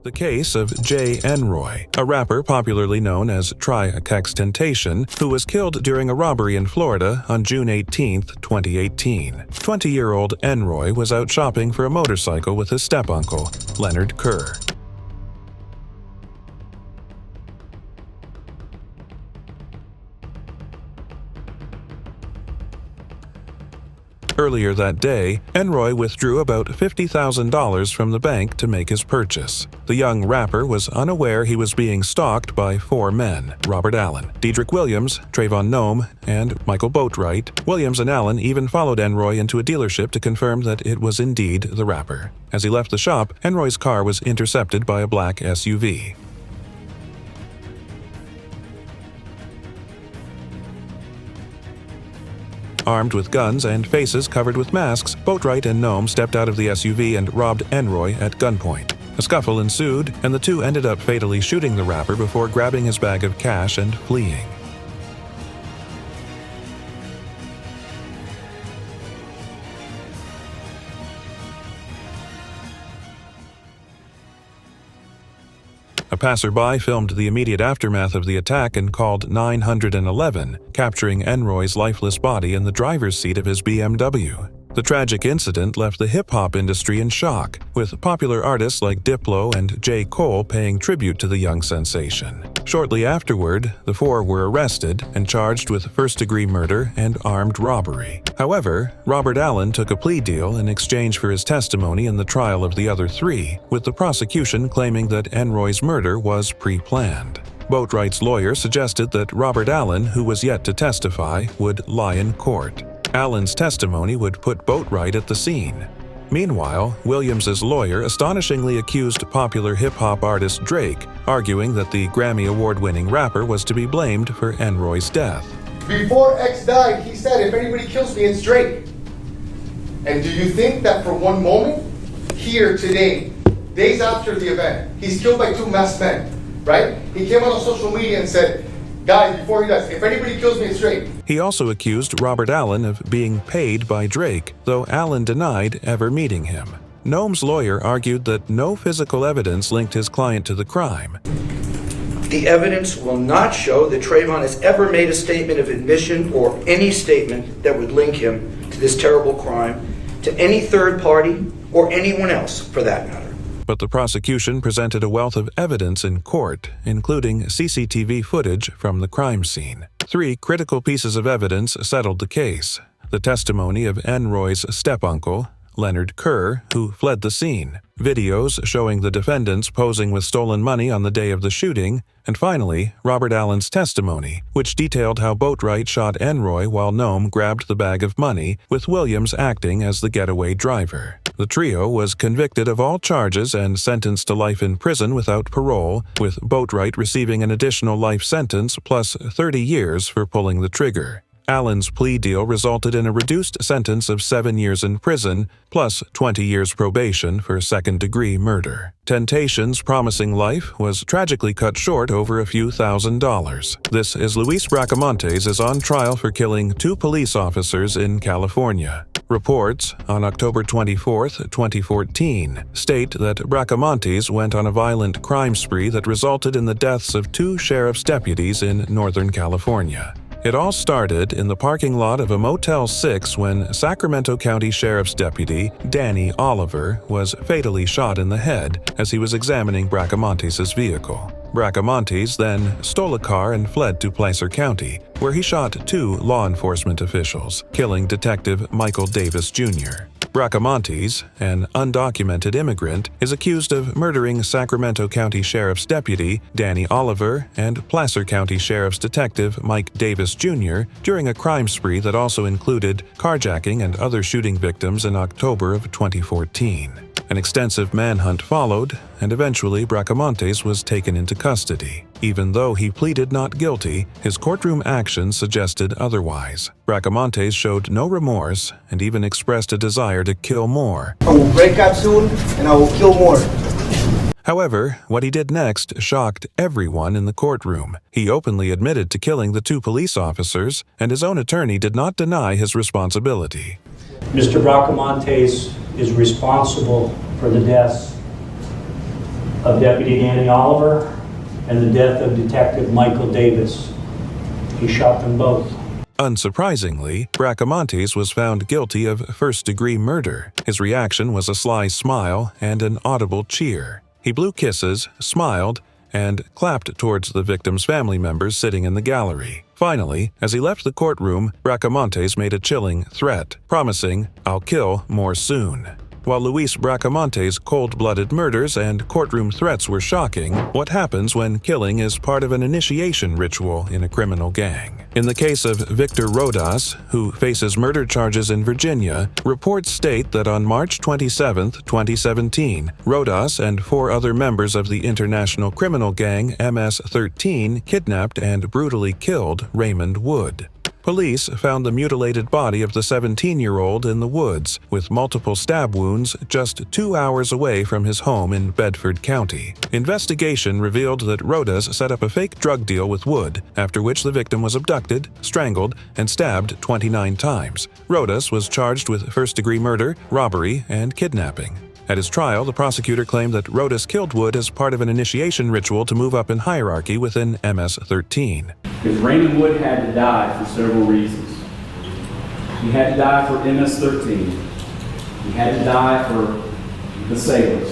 The case of Jay Enroy, a rapper popularly known as Tri-Xtentation, who was killed during a robbery in Florida on June 18, 2018. 20-year-old Enroy was out shopping for a motorcycle with his step-uncle, Leonard Kerr. Earlier that day, Enroy withdrew about $50,000 from the bank to make his purchase. The young rapper was unaware he was being stalked by 4 men: Robert Allen, Dedrick Williams, Trayvon Noem, and Michael Boatwright. Williams and Allen even followed Enroy into a dealership to confirm that it was indeed the rapper. As he left the shop, Enroy's car was intercepted by a black SUV. Armed with guns and faces covered with masks, Boatwright and Noem stepped out of the SUV and robbed Enroy at gunpoint. A scuffle ensued, and the two ended up fatally shooting the rapper before grabbing his bag of cash and fleeing. A passerby filmed the immediate aftermath of the attack and called 911, capturing Enroy's lifeless body in the driver's seat of his BMW. The tragic incident left the hip-hop industry in shock, with popular artists like Diplo and J. Cole paying tribute to the young sensation. Shortly afterward, the 4 were arrested and charged with first-degree murder and armed robbery. However, Robert Allen took a plea deal in exchange for his testimony in the trial of the other 3, with the prosecution claiming that Enroy's murder was pre-planned. Boatwright's lawyer suggested that Robert Allen, who was yet to testify, would lie in court. Allen's testimony would put Boatwright at the scene. Meanwhile, Williams's lawyer astonishingly accused popular hip-hop artist Drake, arguing that the Grammy Award-winning rapper was to be blamed for Enroy's death. Before X died, he said, if anybody kills me, it's Drake. And do you think that for one moment, here today, days after the event, he's killed by 2 masked men, right? He came out on social media and said, guys, before he dies, if anybody kills me, it's Drake. He also accused Robert Allen of being paid by Drake, though Allen denied ever meeting him. Noem's lawyer argued that no physical evidence linked his client to the crime. The evidence will not show that Trayvon has ever made a statement of admission or any statement that would link him to this terrible crime to any third party or anyone else for that matter. But the prosecution presented a wealth of evidence in court, including CCTV footage from the crime scene. 3 critical pieces of evidence settled the case: the testimony of Enroy's step-uncle, Leonard Kerr, who fled the scene, videos showing the defendants posing with stolen money on the day of the shooting, and finally, Robert Allen's testimony, which detailed how Boatwright shot Enroy while Noem grabbed the bag of money, with Williams acting as the getaway driver. The trio was convicted of all charges and sentenced to life in prison without parole, with Boatwright receiving an additional life sentence plus 30 years for pulling the trigger. Allen's plea deal resulted in a reduced sentence of 7 years in prison, plus 20 years probation for second-degree murder. Tentation's promising life was tragically cut short over a few $1,000s. This is Luis Bracamontes is on trial for killing 2 police officers in California. Reports on October 24, 2014, state that Bracamontes went on a violent crime spree that resulted in the deaths of 2 sheriff's deputies in Northern California. It all started in the parking lot of a Motel 6 when Sacramento County Sheriff's Deputy Danny Oliver was fatally shot in the head as he was examining Bracamontes' vehicle. Bracamontes then stole a car and fled to Placer County, where he shot 2 law enforcement officials, killing Detective Michael Davis Jr. Bracamontes, an undocumented immigrant, is accused of murdering Sacramento County Sheriff's Deputy Danny Oliver and Placer County Sheriff's Detective Mike Davis Jr. during a crime spree that also included carjacking and other shooting victims in October of 2014. An extensive manhunt followed, and eventually Bracamontes was taken into custody. Even though he pleaded not guilty, his courtroom actions suggested otherwise. Bracamontes showed no remorse and even expressed a desire to kill more. I will break out soon, and I will kill more. However, what he did next shocked everyone in the courtroom. He openly admitted to killing the 2 police officers, and his own attorney did not deny his responsibility. Mr. Bracamontes is responsible for the deaths of Deputy Danny Oliver and the death of Detective Michael Davis. He shot them both. Unsurprisingly, Bracamontes was found guilty of first-degree murder. His reaction was a sly smile and an audible cheer. He blew kisses, smiled, and clapped towards the victim's family members sitting in the gallery. Finally, as he left the courtroom, Bracamontes made a chilling threat, promising, "I'll kill more soon." While Luis Bracamontes' cold-blooded murders and courtroom threats were shocking, what happens when killing is part of an initiation ritual in a criminal gang? In the case of Victor Rodas, who faces murder charges in Virginia, reports state that on March 27, 2017, Rodas and 4 other members of the international criminal gang MS-13 kidnapped and brutally killed Raymond Wood. Police found the mutilated body of the 17-year-old in the woods, with multiple stab wounds just 2 hours away from his home in Bedford County. Investigation revealed that Rodas set up a fake drug deal with Wood, after which the victim was abducted, strangled, and stabbed 29 times. Rodas was charged with first-degree murder, robbery, and kidnapping. At his trial, the prosecutor claimed that Rodas killed Wood as part of an initiation ritual to move up in hierarchy within MS-13. Because Raymond Wood had to die for several reasons. He had to die for MS-13. He had to die for the sailors.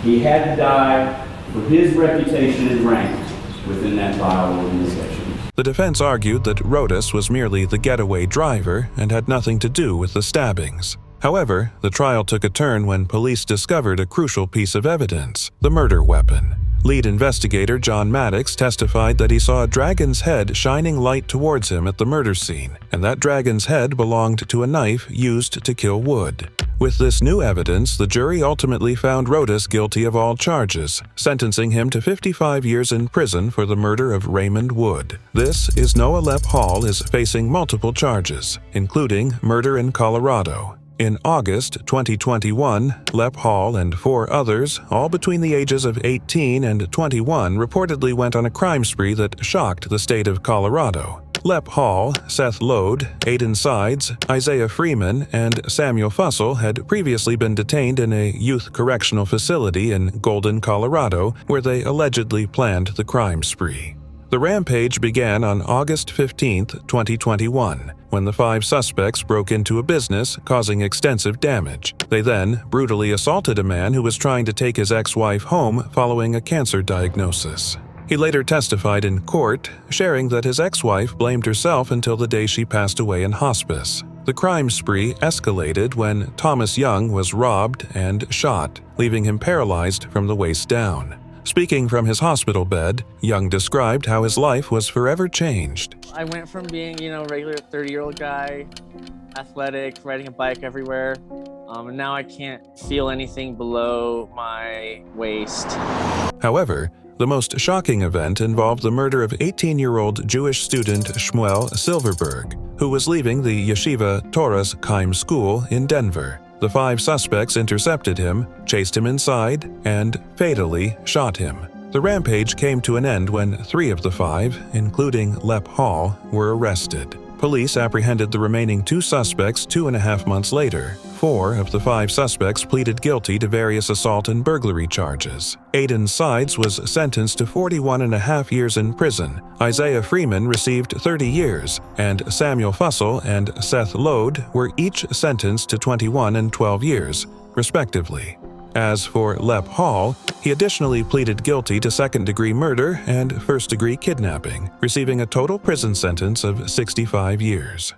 He had to die for his reputation and rank within that vile organization. The defense argued that Rodas was merely the getaway driver and had nothing to do with the stabbings. However, the trial took a turn when police discovered a crucial piece of evidence: the murder weapon. Lead investigator John Maddox testified that he saw a dragon's head shining light towards him at the murder scene, and that dragon's head belonged to a knife used to kill Wood. With this new evidence, the jury ultimately found Rodas guilty of all charges, sentencing him to 55 years in prison for the murder of Raymond Wood. This is Noah Lep Hall is facing multiple charges, including murder in Colorado. In August 2021, Lep Hall and 4 others, all between the ages of 18 and 21, reportedly went on a crime spree that shocked the state of Colorado. Lep Hall, Seth Lode, Aiden Sides, Isaiah Freeman, and Samuel Fussell had previously been detained in a youth correctional facility in Golden, Colorado, where they allegedly planned the crime spree. The rampage began on August 15, 2021, when the 5 suspects broke into a business, causing extensive damage. They then brutally assaulted a man who was trying to take his ex-wife home following a cancer diagnosis. He later testified in court, sharing that his ex-wife blamed herself until the day she passed away in hospice. The crime spree escalated when Thomas Young was robbed and shot, leaving him paralyzed from the waist down. Speaking from his hospital bed, Young described how his life was forever changed. I went from being, a regular 30-year-old guy, athletic, riding a bike everywhere, and now I can't feel anything below my waist. However, the most shocking event involved the murder of 18-year-old Jewish student Shmuel Silverberg, who was leaving the Yeshiva Torah's Chaim School in Denver. The 5 suspects intercepted him, chased him inside, and fatally shot him. The rampage came to an end when 3 of the 5, including Lep Hall, were arrested. Police apprehended the remaining 2 suspects 2.5 months later. 4 of the 5 suspects pleaded guilty to various assault and burglary charges. Aiden Sides was sentenced to 41.5 years in prison. Isaiah Freeman received 30 years, and Samuel Fussell and Seth Lode were each sentenced to 21 and 12 years, respectively. As for Lep Hall, he additionally pleaded guilty to second-degree murder and first-degree kidnapping, receiving a total prison sentence of 65 years.